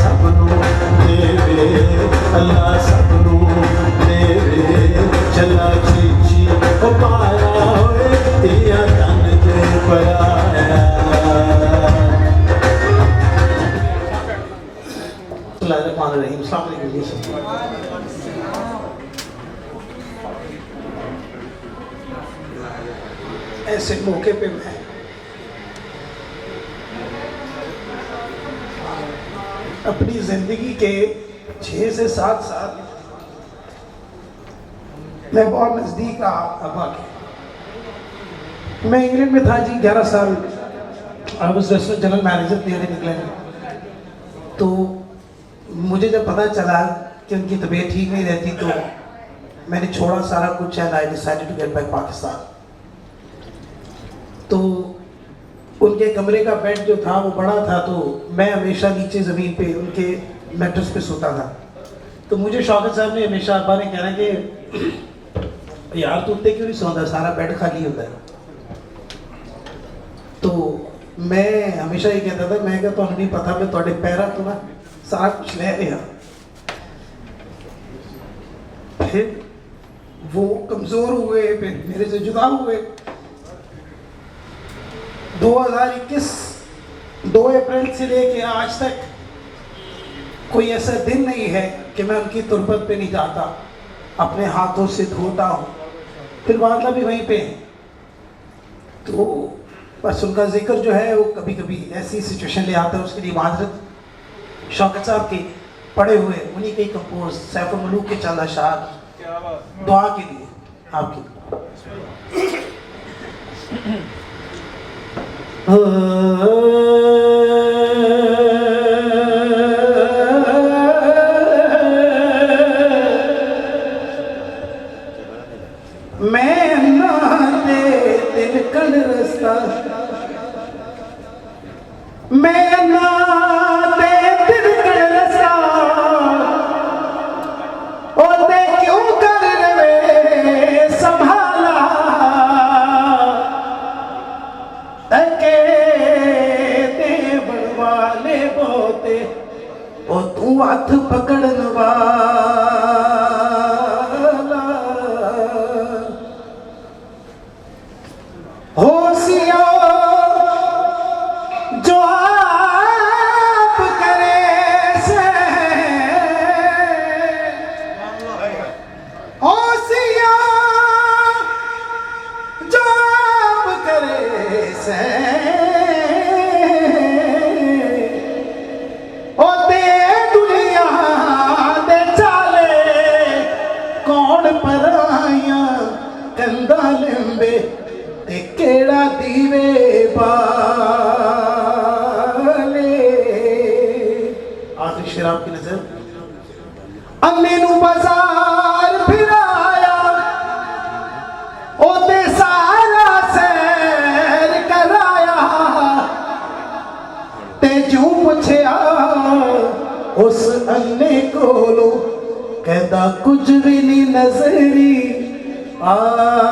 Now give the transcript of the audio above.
सबनू देवे, अल्लाह सबनू देवे, चला चीची ओ पाया होए तिया तन दे पराया। ऐसे मौके पे मैं अपनी जिंदगी के 6 से 7 साल मैं बहुत नज़दीक रहा अब्बा के। मैं इंग्लैंड में था जी 11 साल। I was restaurant general manager there in England. तो मुझे जब पता चला कि उनकी तबीयत ठीक नहीं रहती तो मैंने छोड़ा सारा कुछ and I decided to get back Pakistan. तो उनके कमरे का बेड जो था वो बड़ा था, तो मैं हमेशा नीचे ज़मीन पे उनके मैट्रेस पे सोता था। तो मुझे शौकत साहब ने हमेशा अब्बा ने कहना कि यार तू उत्ते क्यों नहीं सोता, सारा बेड खाली होता है। तो मैं हमेशा ये कहता था, मैं क्या तुहानू नहीं पता मैं तुहाडे पैरों तो ना सारा कुछ ले रहा। फिर वो कमज़ोर हुए, फिर मेरे से जुदा हुए। 2021 2 अप्रैल से लेके आज तक कोई ऐसा दिन नहीं है कि मैं उनकी तुरबत पे नहीं जाता, अपने हाथों से धोता हूँ। फिर वादा भी वहीं पे है। तो बस उनका जिक्र जो है वो कभी कभी ऐसी सिचुएशन ले आता है, उसके लिए माजरत। शौकत साहब के पढ़े हुए उन्हीं के कंपोज सैफ मलूक के चंद अशार दुआ के लिए आपकी। मैं ना दे दिल कल रस्ता, मैं ना दे दिल कल रस्ता, ओ दे क्यों कर रवे संभाला, तके दे बनवाले बोते ओ तू हाथ पकड़न वाला। जो आप करे से होशिया, जो आप करे से होते दुनिया दे चाले कौन पर आया कंधा लंबे ते केड़ा दीवे बाले। आखिरी शेर आपकी नजर। अम्मे नू बाजार फिराया ओते सारा सैर कराया, ते जूं पुछया उस अन्ने कोलो कहदा कुछ भी नहीं नजरी आया।